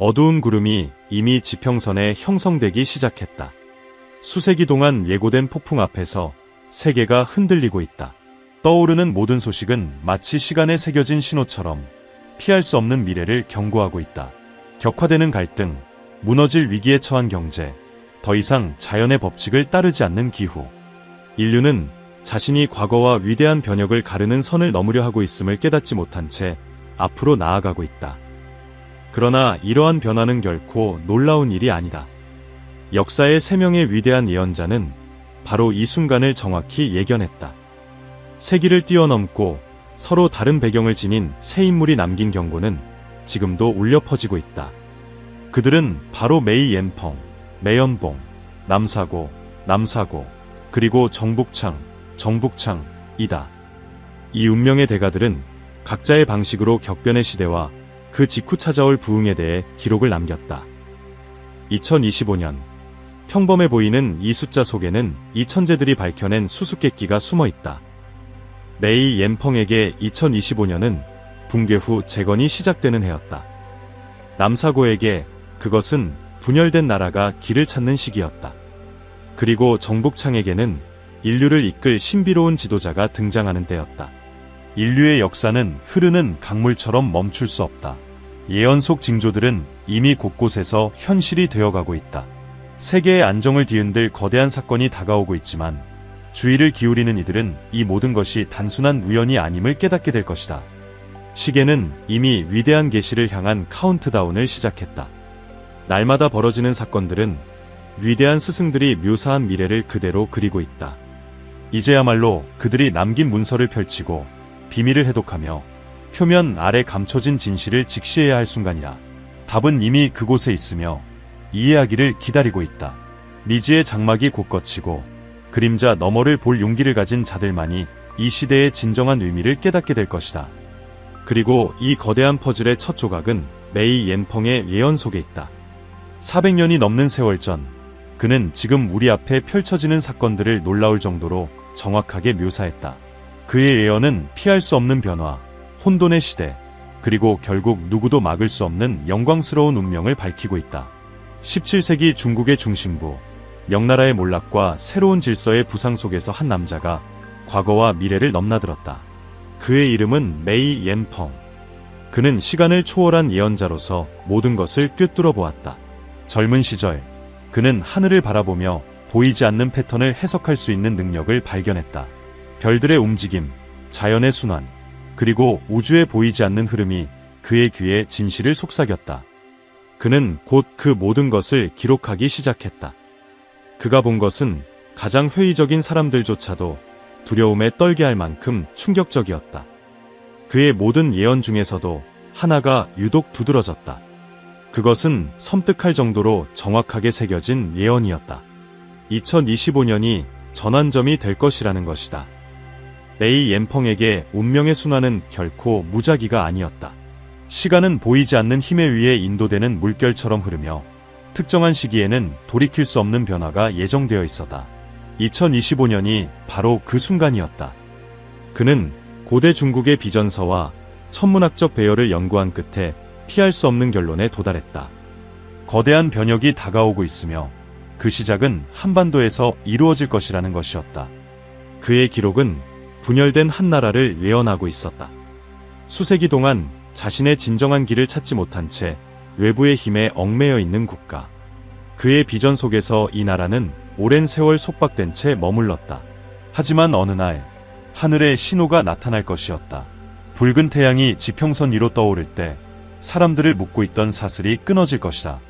어두운 구름이 이미 지평선에 형성되기 시작했다. 수세기 동안 예고된 폭풍 앞에서 세계가 흔들리고 있다. 떠오르는 모든 소식은 마치 시간에 새겨진 신호처럼 피할 수 없는 미래를 경고하고 있다. 격화되는 갈등, 무너질 위기에 처한 경제, 더 이상 자연의 법칙을 따르지 않는 기후. 인류는 자신이 과거와 위대한 변혁을 가르는 선을 넘으려 하고 있음을 깨닫지 못한 채 앞으로 나아가고 있다. 그러나 이러한 변화는 결코 놀라운 일이 아니다. 역사의 세 명의 위대한 예언자는 바로 이 순간을 정확히 예견했다. 세기를 뛰어넘고 서로 다른 배경을 지닌 세 인물이 남긴 경고는 지금도 울려 퍼지고 있다. 그들은 바로 메이 옌펑, 매연봉, 남사고, 그리고 정북창이다. 이 운명의 대가들은 각자의 방식으로 격변의 시대와 그 직후 찾아올 부흥에 대해 기록을 남겼다. 2025년, 평범해 보이는 이 숫자 속에는 이 천재들이 밝혀낸 수수께끼가 숨어 있다. 메이 옌펑에게 2025년은 붕괴 후 재건이 시작되는 해였다. 남사고에게 그것은 분열된 나라가 길을 찾는 시기였다. 그리고 정북창에게는 인류를 이끌 신비로운 지도자가 등장하는 때였다. 인류의 역사는 흐르는 강물처럼 멈출 수 없다. 예언 속 징조들은 이미 곳곳에서 현실이 되어가고 있다. 세계의 안정을 뒤흔들 거대한 사건이 다가오고 있지만 주의를 기울이는 이들은 이 모든 것이 단순한 우연이 아님을 깨닫게 될 것이다. 시계는 이미 위대한 계시를 향한 카운트다운을 시작했다. 날마다 벌어지는 사건들은 위대한 스승들이 묘사한 미래를 그대로 그리고 있다. 이제야말로 그들이 남긴 문서를 펼치고 비밀을 해독하며 표면 아래 감춰진 진실을 직시해야 할 순간이다. 답은 이미 그곳에 있으며 이해하기를 기다리고 있다. 미지의 장막이 곧 걷히고 그림자 너머를 볼 용기를 가진 자들만이 이 시대의 진정한 의미를 깨닫게 될 것이다. 그리고 이 거대한 퍼즐의 첫 조각은 메이 옌펑의 예언 속에 있다. 400년이 넘는 세월 전, 그는 지금 우리 앞에 펼쳐지는 사건들을 놀라울 정도로 정확하게 묘사했다. 그의 예언은 피할 수 없는 변화, 혼돈의 시대, 그리고 결국 누구도 막을 수 없는 영광스러운 운명을 밝히고 있다. 17세기 중국의 중심부, 명나라의 몰락과 새로운 질서의 부상 속에서 한 남자가 과거와 미래를 넘나들었다. 그의 이름은 메이 옌펑. 그는 시간을 초월한 예언자로서 모든 것을 꿰뚫어 보았다. 젊은 시절, 그는 하늘을 바라보며 보이지 않는 패턴을 해석할 수 있는 능력을 발견했다. 별들의 움직임, 자연의 순환, 그리고 우주에 보이지 않는 흐름이 그의 귀에 진실을 속삭였다. 그는 곧 그 모든 것을 기록하기 시작했다. 그가 본 것은 가장 회의적인 사람들조차도 두려움에 떨게 할 만큼 충격적이었다. 그의 모든 예언 중에서도 하나가 유독 두드러졌다. 그것은 섬뜩할 정도로 정확하게 새겨진 예언이었다. 2025년이 전환점이 될 것이라는 것이다. 메이 옌펑에게 운명의 순환은 결코 무작위가 아니었다. 시간은 보이지 않는 힘에 의해 인도되는 물결처럼 흐르며 특정한 시기에는 돌이킬 수 없는 변화가 예정되어 있었다. 2025년이 바로 그 순간이었다. 그는 고대 중국의 비전서와 천문학적 배열을 연구한 끝에 피할 수 없는 결론에 도달했다. 거대한 변혁이 다가오고 있으며 그 시작은 한반도에서 이루어질 것이라는 것이었다. 그의 기록은 분열된 한 나라를 예언하고 있었다. 수세기 동안 자신의 진정한 길을 찾지 못한 채 외부의 힘에 얽매여 있는 국가. 그의 비전 속에서 이 나라는 오랜 세월 속박된 채 머물렀다. 하지만 어느 날 하늘에 신호가 나타날 것이었다. 붉은 태양이 지평선 위로 떠오를 때 사람들을 묶고 있던 사슬이 끊어질 것이다.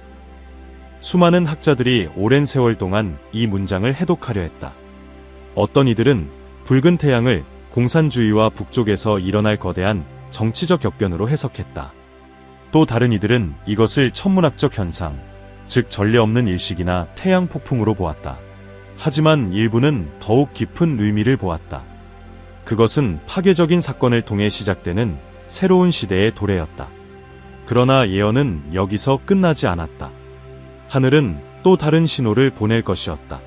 수많은 학자들이 오랜 세월 동안 이 문장을 해독하려 했다. 어떤 이들은 붉은 태양을 공산주의와 북쪽에서 일어날 거대한 정치적 격변으로 해석했다. 또 다른 이들은 이것을 천문학적 현상, 즉 전례 없는 일식이나 태양 폭풍으로 보았다. 하지만 일부는 더욱 깊은 의미를 보았다. 그것은 파괴적인 사건을 통해 시작되는 새로운 시대의 도래였다. 그러나 예언은 여기서 끝나지 않았다. 하늘은 또 다른 신호를 보낼 것이었다.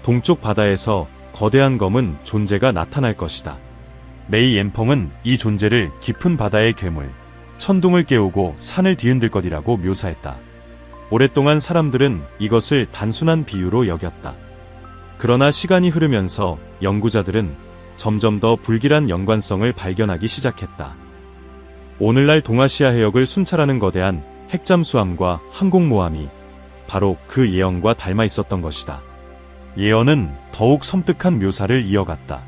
동쪽 바다에서 거대한 검은 존재가 나타날 것이다. 메이 옌펑은 이 존재를 깊은 바다의 괴물, 천둥을 깨우고 산을 뒤흔들 것이라고 묘사했다. 오랫동안 사람들은 이것을 단순한 비유로 여겼다. 그러나 시간이 흐르면서 연구자들은 점점 더 불길한 연관성을 발견하기 시작했다. 오늘날 동아시아 해역을 순찰하는 거대한 핵잠수함과 항공모함이 바로 그 예언과 닮아 있었던 것이다. 예언은 더욱 섬뜩한 묘사를 이어갔다.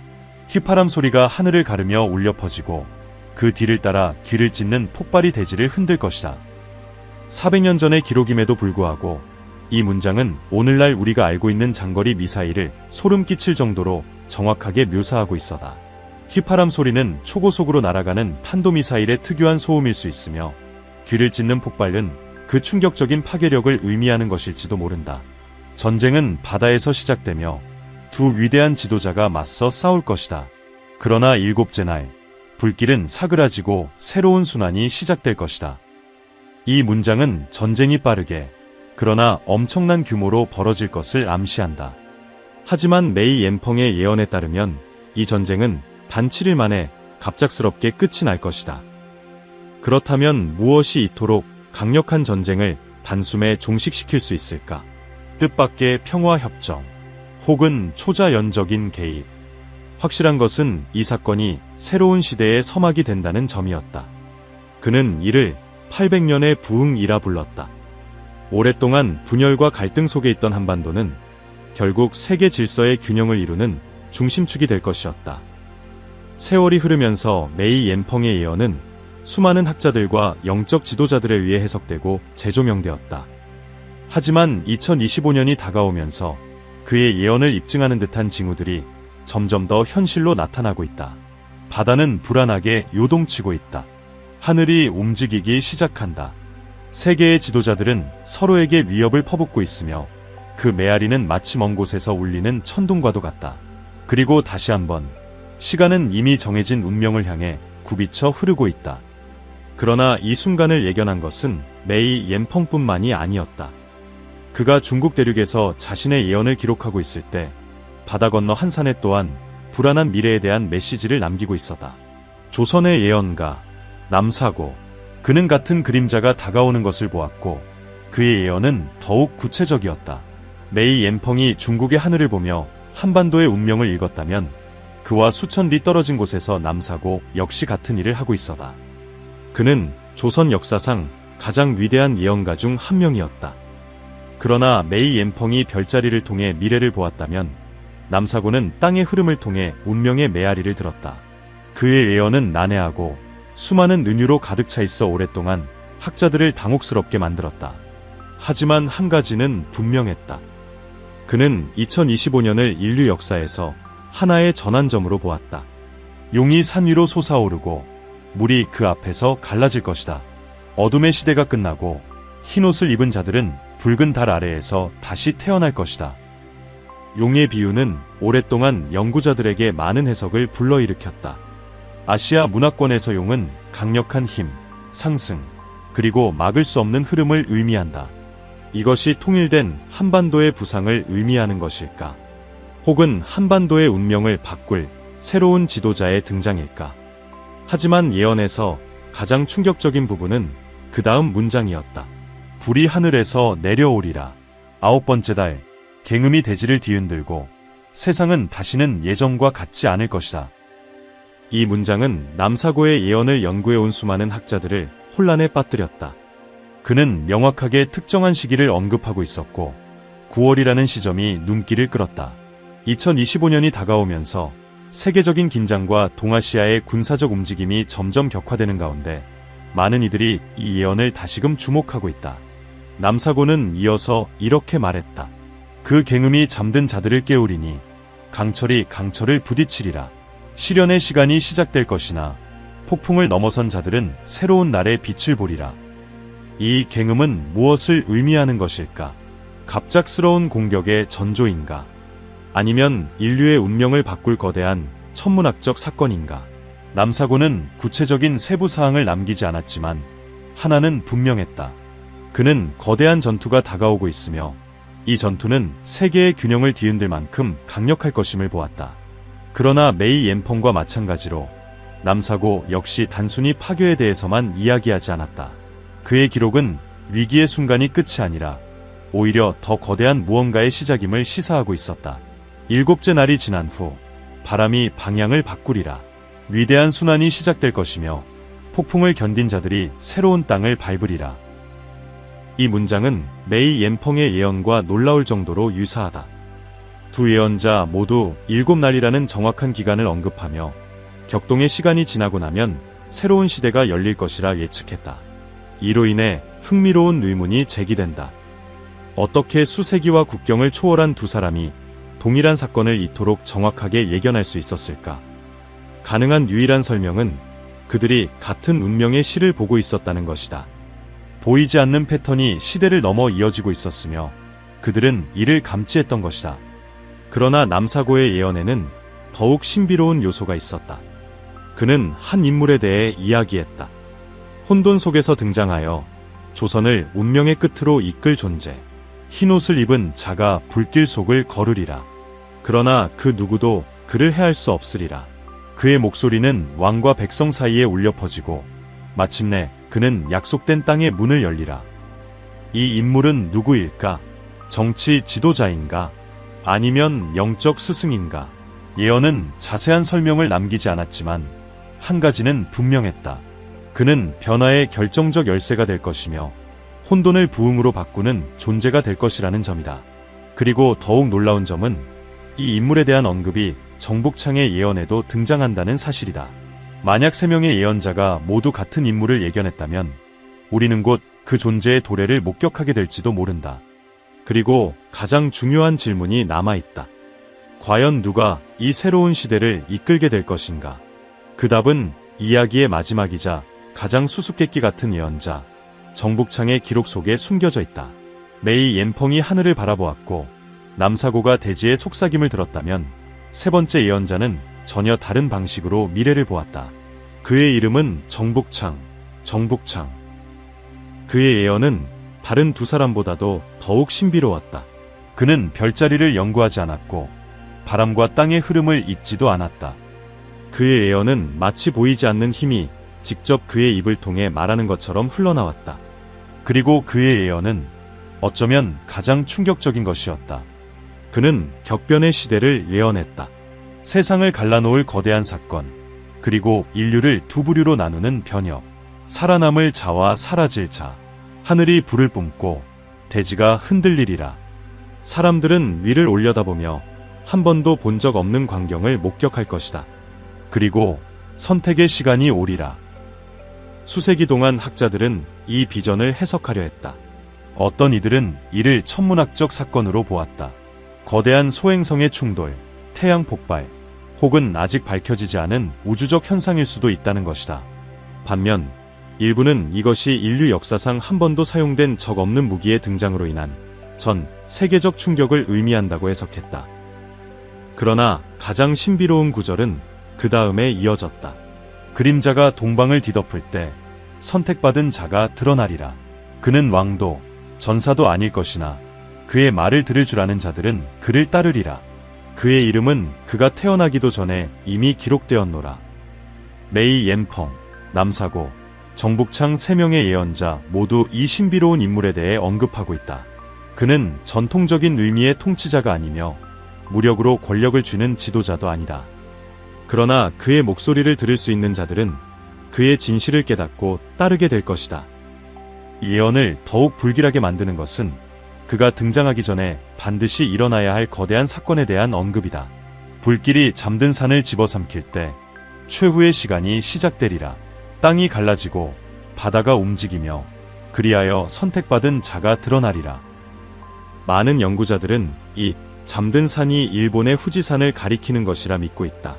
휘파람 소리가 하늘을 가르며 울려 퍼지고 그 뒤를 따라 귀를 찢는 폭발이 대지를 흔들 것이다. 400년 전의 기록임에도 불구하고 이 문장은 오늘날 우리가 알고 있는 장거리 미사일을 소름 끼칠 정도로 정확하게 묘사하고 있어다. 휘파람 소리는 초고속으로 날아가는 탄도미사일의 특유한 소음일 수 있으며 귀를 찢는 폭발은 그 충격적인 파괴력을 의미하는 것일지도 모른다. 전쟁은 바다에서 시작되며 두 위대한 지도자가 맞서 싸울 것이다. 그러나 일곱째 날 불길은 사그라지고 새로운 순환이 시작될 것이다. 이 문장은 전쟁이 빠르게 그러나 엄청난 규모로 벌어질 것을 암시한다. 하지만 메이 옌펑의 예언에 따르면 이 전쟁은 단 7일 만에 갑작스럽게 끝이 날 것이다. 그렇다면 무엇이 이토록 강력한 전쟁을 단숨에 종식시킬 수 있을까? 뜻밖의 평화협정, 혹은 초자연적인 개입. 확실한 것은 이 사건이 새로운 시대의 서막이 된다는 점이었다. 그는 이를 800년의 부흥이라 불렀다. 오랫동안 분열과 갈등 속에 있던 한반도는 결국 세계 질서의 균형을 이루는 중심축이 될 것이었다. 세월이 흐르면서 메이 옌펑의 예언은 수많은 학자들과 영적 지도자들에 의해 해석되고 재조명되었다. 하지만 2025년이 다가오면서 그의 예언을 입증하는 듯한 징후들이 점점 더 현실로 나타나고 있다. 바다는 불안하게 요동치고 있다. 하늘이 움직이기 시작한다. 세계의 지도자들은 서로에게 위협을 퍼붓고 있으며 그 메아리는 마치 먼 곳에서 울리는 천둥과도 같다. 그리고 다시 한번 시간은 이미 정해진 운명을 향해 굽이쳐 흐르고 있다. 그러나 이 순간을 예견한 것은 메이 옌펑뿐만이 아니었다. 그가 중국 대륙에서 자신의 예언을 기록하고 있을 때 바다 건너 한산에 또한 불안한 미래에 대한 메시지를 남기고 있었다. 조선의 예언가 남사고, 그는 같은 그림자가 다가오는 것을 보았고 그의 예언은 더욱 구체적이었다. 메이 옌펑이 중국의 하늘을 보며 한반도의 운명을 읽었다면 그와 수천 리 떨어진 곳에서 남사고 역시 같은 일을 하고 있었다. 그는 조선 역사상 가장 위대한 예언가 중 한 명이었다. 그러나 메이 옌펑이 별자리를 통해 미래를 보았다면 남사고는 땅의 흐름을 통해 운명의 메아리를 들었다. 그의 예언은 난해하고 수많은 은유로 가득 차 있어 오랫동안 학자들을 당혹스럽게 만들었다. 하지만 한 가지는 분명했다. 그는 2025년을 인류 역사에서 하나의 전환점으로 보았다. 용이 산 위로 솟아오르고 물이 그 앞에서 갈라질 것이다. 어둠의 시대가 끝나고 흰옷을 입은 자들은 붉은 달 아래에서 다시 태어날 것이다. 용의 비유는 오랫동안 연구자들에게 많은 해석을 불러일으켰다. 아시아 문화권에서 용은 강력한 힘, 상승, 그리고 막을 수 없는 흐름을 의미한다. 이것이 통일된 한반도의 부상을 의미하는 것일까? 혹은 한반도의 운명을 바꿀 새로운 지도자의 등장일까? 하지만 예언에서 가장 충격적인 부분은 그 다음 문장이었다. 불이 하늘에서 내려오리라. 9번째 달, 갱음이 대지를 뒤흔들고 세상은 다시는 예전과 같지 않을 것이다. 이 문장은 남사고의 예언을 연구해온 수많은 학자들을 혼란에 빠뜨렸다. 그는 명확하게 특정한 시기를 언급하고 있었고 9월이라는 시점이 눈길을 끌었다. 2025년이 다가오면서 세계적인 긴장과 동아시아의 군사적 움직임이 점점 격화되는 가운데 많은 이들이 이 예언을 다시금 주목하고 있다. 남사고는 이어서 이렇게 말했다. 그 갱음이 잠든 자들을 깨우리니 강철이 강철을 부딪히리라. 시련의 시간이 시작될 것이나 폭풍을 넘어선 자들은 새로운 날의 빛을 보리라. 이 갱음은 무엇을 의미하는 것일까? 갑작스러운 공격의 전조인가? 아니면 인류의 운명을 바꿀 거대한 천문학적 사건인가? 남사고는 구체적인 세부 사항을 남기지 않았지만 하나는 분명했다. 그는 거대한 전투가 다가오고 있으며 이 전투는 세계의 균형을 뒤흔들 만큼 강력할 것임을 보았다. 그러나 메이 옌펑과 마찬가지로 남사고 역시 단순히 파괴에 대해서만 이야기하지 않았다. 그의 기록은 위기의 순간이 끝이 아니라 오히려 더 거대한 무언가의 시작임을 시사하고 있었다. 7째 날이 지난 후 바람이 방향을 바꾸리라. 위대한 순환이 시작될 것이며 폭풍을 견딘 자들이 새로운 땅을 밟으리라. 이 문장은 메이 옌펑의 예언과 놀라울 정도로 유사하다. 두 예언자 모두 7날이라는 정확한 기간을 언급하며 격동의 시간이 지나고 나면 새로운 시대가 열릴 것이라 예측했다. 이로 인해 흥미로운 의문이 제기된다. 어떻게 수세기와 국경을 초월한 두 사람이 동일한 사건을 이토록 정확하게 예견할 수 있었을까? 가능한 유일한 설명은 그들이 같은 운명의 시를 보고 있었다는 것이다. 보이지 않는 패턴이 시대를 넘어 이어지고 있었으며 그들은 이를 감지했던 것이다. 그러나 남사고의 예언에는 더욱 신비로운 요소가 있었다. 그는 한 인물에 대해 이야기했다. 혼돈 속에서 등장하여 조선을 운명의 끝으로 이끌 존재. 흰옷을 입은 자가 불길 속을 걸으리라. 그러나 그 누구도 그를 해할 수 없으리라. 그의 목소리는 왕과 백성 사이에 울려 퍼지고 마침내 그는 약속된 땅의 문을 열리라. 이 인물은 누구일까? 정치 지도자인가? 아니면 영적 스승인가? 예언은 자세한 설명을 남기지 않았지만 한 가지는 분명했다. 그는 변화의 결정적 열쇠가 될 것이며 혼돈을 부흥으로 바꾸는 존재가 될 것이라는 점이다. 그리고 더욱 놀라운 점은 이 인물에 대한 언급이 정북창의 예언에도 등장한다는 사실이다. 만약 3명의 예언자가 모두 같은 인물을 예견했다면 우리는 곧 그 존재의 도래를 목격하게 될지도 모른다. 그리고 가장 중요한 질문이 남아있다. 과연 누가 이 새로운 시대를 이끌게 될 것인가? 그 답은 이야기의 마지막이자 가장 수수께끼 같은 예언자 정북창의 기록 속에 숨겨져 있다. 메이 옌펑이 하늘을 바라보았고 남사고가 대지의 속삭임을 들었다면 세 번째 예언자는 전혀 다른 방식으로 미래를 보았다. 그의 이름은 정북창. 그의 예언은 다른 두 사람보다도 더욱 신비로웠다. 그는 별자리를 연구하지 않았고 바람과 땅의 흐름을 잊지도 않았다. 그의 예언은 마치 보이지 않는 힘이 직접 그의 입을 통해 말하는 것처럼 흘러나왔다. 그리고 그의 예언은 어쩌면 가장 충격적인 것이었다. 그는 격변의 시대를 예언했다. 세상을 갈라놓을 거대한 사건, 그리고 인류를 두 부류로 나누는 변혁, 살아남을 자와 사라질 자, 하늘이 불을 뿜고 대지가 흔들리리라. 사람들은 위를 올려다보며 한 번도 본 적 없는 광경을 목격할 것이다. 그리고 선택의 시간이 오리라. 수세기 동안 학자들은 이 비전을 해석하려 했다. 어떤 이들은 이를 천문학적 사건으로 보았다. 거대한 소행성의 충돌, 태양 폭발, 혹은 아직 밝혀지지 않은 우주적 현상일 수도 있다는 것이다. 반면 일부는 이것이 인류 역사상 한 번도 사용된 적 없는 무기의 등장으로 인한 전 세계적 충격을 의미한다고 해석했다. 그러나 가장 신비로운 구절은 그 다음에 이어졌다. 그림자가 동방을 뒤덮을 때 선택받은 자가 드러나리라. 그는 왕도 전사도 아닐 것이나 그의 말을 들을 줄 아는 자들은 그를 따르리라. 그의 이름은 그가 태어나기도 전에 이미 기록되었노라. 메이 옌펑, 남사고, 정북창 3명의 예언자 모두 이 신비로운 인물에 대해 언급하고 있다. 그는 전통적인 의미의 통치자가 아니며 무력으로 권력을 쥐는 지도자도 아니다. 그러나 그의 목소리를 들을 수 있는 자들은 그의 진실을 깨닫고 따르게 될 것이다. 이 예언을 더욱 불길하게 만드는 것은 그가 등장하기 전에 반드시 일어나야 할 거대한 사건에 대한 언급이다. 불길이 잠든 산을 집어삼킬 때 최후의 시간이 시작되리라. 땅이 갈라지고 바다가 움직이며 그리하여 선택받은 자가 드러나리라. 많은 연구자들은 이 잠든 산이 일본의 후지산을 가리키는 것이라 믿고 있다.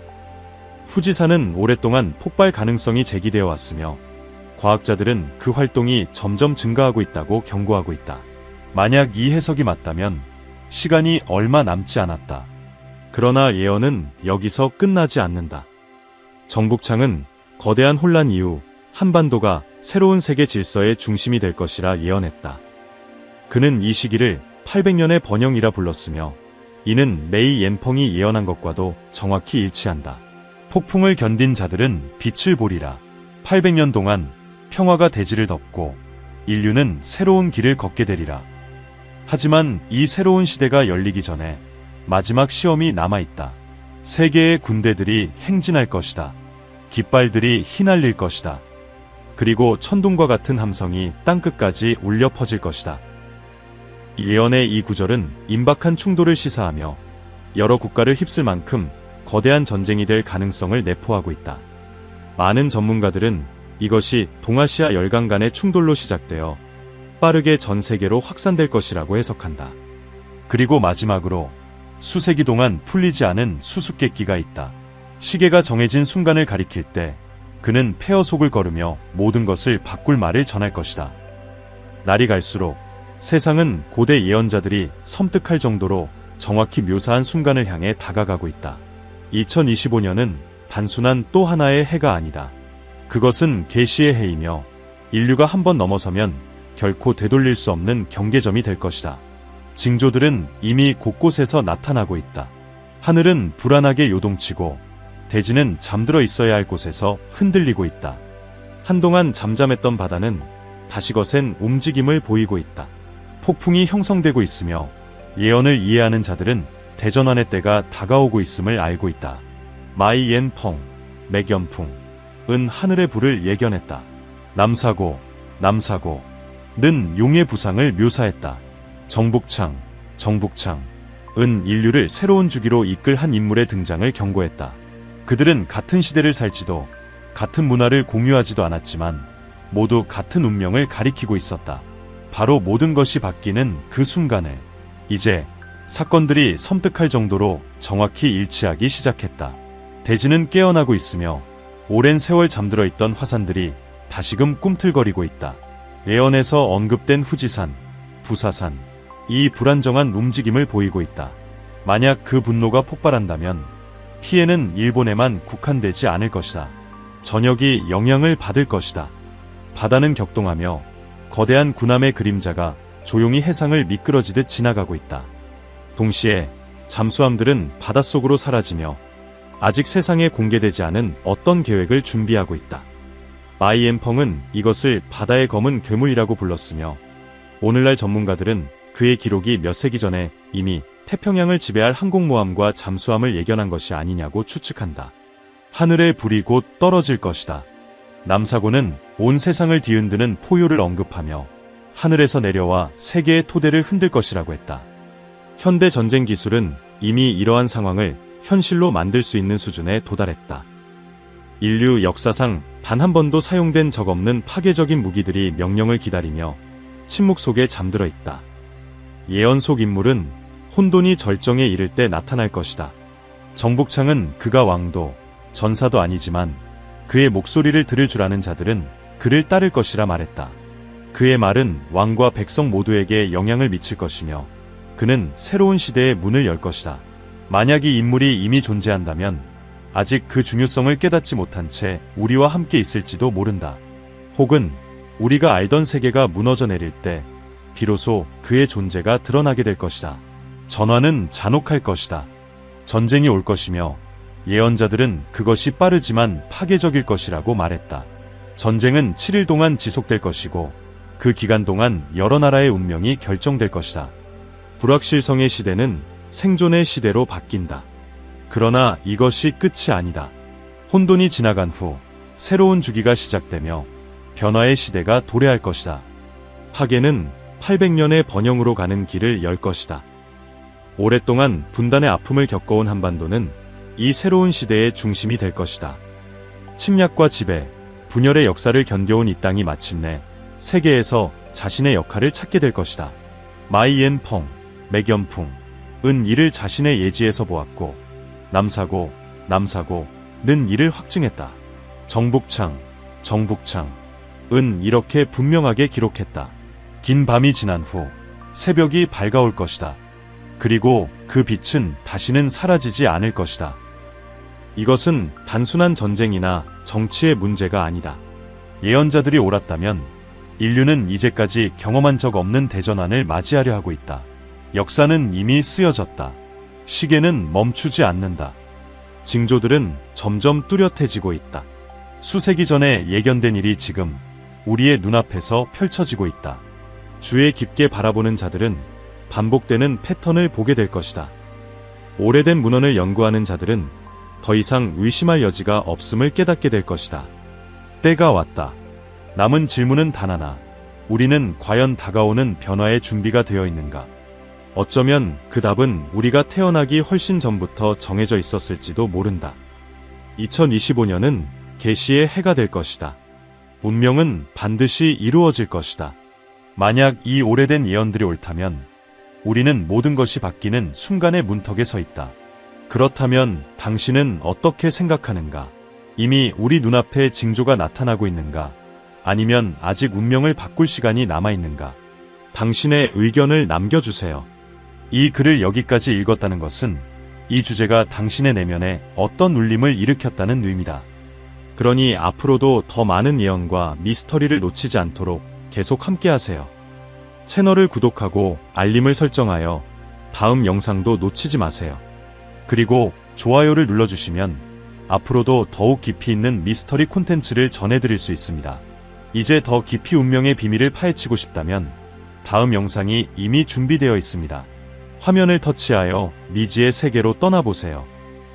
후지산은 오랫동안 폭발 가능성이 제기되어 왔으며 과학자들은 그 활동이 점점 증가하고 있다고 경고하고 있다. 만약 이 해석이 맞다면 시간이 얼마 남지 않았다. 그러나 예언은 여기서 끝나지 않는다. 정북창은 거대한 혼란 이후 한반도가 새로운 세계 질서의 중심이 될 것이라 예언했다. 그는 이 시기를 800년의 번영이라 불렀으며 이는 메이 옌펑이 예언한 것과도 정확히 일치한다. 폭풍을 견딘 자들은 빛을 보리라. 800년 동안 평화가 대지를 덮고 인류는 새로운 길을 걷게 되리라. 하지만 이 새로운 시대가 열리기 전에 마지막 시험이 남아있다. 세계의 군대들이 행진할 것이다. 깃발들이 휘날릴 것이다. 그리고 천둥과 같은 함성이 땅끝까지 울려 퍼질 것이다. 예언의 이 구절은 임박한 충돌을 시사하며 여러 국가를 휩쓸 만큼 거대한 전쟁이 될 가능성을 내포하고 있다. 많은 전문가들은 이것이 동아시아 열강 간의 충돌로 시작되어 빠르게 전 세계로 확산될 것이라고 해석한다. 그리고 마지막으로 수세기 동안 풀리지 않은 수수께끼가 있다. 시계가 정해진 순간을 가리킬 때 그는 폐허 속을 걸으며 모든 것을 바꿀 말을 전할 것이다. 날이 갈수록 세상은 고대 예언자들이 섬뜩할 정도로 정확히 묘사한 순간을 향해 다가가고 있다. 2025년은 단순한 또 하나의 해가 아니다. 그것은 계시의 해이며 인류가 한번 넘어서면 결코 되돌릴 수 없는 경계점이 될 것이다. 징조들은 이미 곳곳에서 나타나고 있다. 하늘은 불안하게 요동치고 대지는 잠들어 있어야 할 곳에서 흔들리고 있다. 한동안 잠잠했던 바다는 다시 거센 움직임을 보이고 있다. 폭풍이 형성되고 있으며 예언을 이해하는 자들은 대전환의 때가 다가오고 있음을 알고 있다. 마이옌펑, 맥연풍은 하늘의 불을 예견했다. 남사고, 는 용의 부상을 묘사했다. 정북창은 인류를 새로운 주기로 이끌 한 인물의 등장을 경고했다. 그들은 같은 시대를 살지도 같은 문화를 공유하지도 않았지만 모두 같은 운명을 가리키고 있었다. 바로 모든 것이 바뀌는 그 순간을 이제 사건들이 섬뜩할 정도로 정확히 일치하기 시작했다. 대지는 깨어나고 있으며 오랜 세월 잠들어 있던 화산들이 다시금 꿈틀거리고 있다. 예언에서 언급된 후지산, 부사산, 이 불안정한 움직임을 보이고 있다. 만약 그 분노가 폭발한다면 피해는 일본에만 국한되지 않을 것이다. 전역이 영향을 받을 것이다. 바다는 격동하며 거대한 군함의 그림자가 조용히 해상을 미끄러지듯 지나가고 있다. 동시에 잠수함들은 바닷속으로 사라지며 아직 세상에 공개되지 않은 어떤 계획을 준비하고 있다. 마이엠펑은 이것을 바다의 검은 괴물이라고 불렀으며 오늘날 전문가들은 그의 기록이 몇 세기 전에 이미 태평양을 지배할 항공모함과 잠수함을 예견한 것이 아니냐고 추측한다. 하늘의 불이 곧 떨어질 것이다. 남사고는 온 세상을 뒤흔드는 포효를 언급하며 하늘에서 내려와 세계의 토대를 흔들 것이라고 했다. 현대 전쟁 기술은 이미 이러한 상황을 현실로 만들 수 있는 수준에 도달했다. 인류 역사상 단 한 번도 사용된 적 없는 파괴적인 무기들이 명령을 기다리며 침묵 속에 잠들어 있다. 예언 속 인물은 혼돈이 절정에 이를 때 나타날 것이다. 정북창은 그가 왕도 전사도 아니지만 그의 목소리를 들을 줄 아는 자들은 그를 따를 것이라 말했다. 그의 말은 왕과 백성 모두에게 영향을 미칠 것이며 그는 새로운 시대의 문을 열 것이다. 만약 이 인물이 이미 존재한다면 아직 그 중요성을 깨닫지 못한 채 우리와 함께 있을지도 모른다. 혹은 우리가 알던 세계가 무너져 내릴 때 비로소 그의 존재가 드러나게 될 것이다. 전환은 잔혹할 것이다. 전쟁이 올 것이며 예언자들은 그것이 빠르지만 파괴적일 것이라고 말했다. 전쟁은 7일 동안 지속될 것이고 그 기간 동안 여러 나라의 운명이 결정될 것이다. 불확실성의 시대는 생존의 시대로 바뀐다. 그러나 이것이 끝이 아니다. 혼돈이 지나간 후 새로운 주기가 시작되며 변화의 시대가 도래할 것이다. 파괴는 800년의 번영으로 가는 길을 열 것이다. 오랫동안 분단의 아픔을 겪어온 한반도는 이 새로운 시대의 중심이 될 것이다. 침략과 지배, 분열의 역사를 견뎌온 이 땅이 마침내 세계에서 자신의 역할을 찾게 될 것이다. 마이옌펑, 맥연풍은 이를 자신의 예지에서 보았고 남사고는 이를 확증했다. 정북창은 이렇게 분명하게 기록했다. 긴 밤이 지난 후 새벽이 밝아올 것이다. 그리고 그 빛은 다시는 사라지지 않을 것이다. 이것은 단순한 전쟁이나 정치의 문제가 아니다. 예언자들이 옳았다면 인류는 이제까지 경험한 적 없는 대전환을 맞이하려 하고 있다. 역사는 이미 쓰여졌다. 시계는 멈추지 않는다. 징조들은 점점 뚜렷해지고 있다. 수세기 전에 예견된 일이 지금 우리의 눈앞에서 펼쳐지고 있다. 주에 깊게 바라보는 자들은 반복되는 패턴을 보게 될 것이다. 오래된 문헌을 연구하는 자들은 더 이상 의심할 여지가 없음을 깨닫게 될 것이다. 때가 왔다. 남은 질문은 단 하나. 우리는 과연 다가오는 변화의 준비가 되어 있는가? 어쩌면 그 답은 우리가 태어나기 훨씬 전부터 정해져 있었을지도 모른다. 2025년은 계시의 해가 될 것이다. 운명은 반드시 이루어질 것이다. 만약 이 오래된 예언들이 옳다면 우리는 모든 것이 바뀌는 순간의 문턱에 서 있다. 그렇다면 당신은 어떻게 생각하는가? 이미 우리 눈앞에 징조가 나타나고 있는가? 아니면 아직 운명을 바꿀 시간이 남아있는가? 당신의 의견을 남겨주세요. 이 글을 여기까지 읽었다는 것은 이 주제가 당신의 내면에 어떤 울림을 일으켰다는 의미다. 그러니 앞으로도 더 많은 예언과 미스터리를 놓치지 않도록 계속 함께하세요. 채널을 구독하고 알림을 설정하여 다음 영상도 놓치지 마세요. 그리고 좋아요를 눌러주시면 앞으로도 더욱 깊이 있는 미스터리 콘텐츠를 전해드릴 수 있습니다. 이제 더 깊이 운명의 비밀을 파헤치고 싶다면 다음 영상이 이미 준비되어 있습니다. 화면을 터치하여 미지의 세계로 떠나보세요.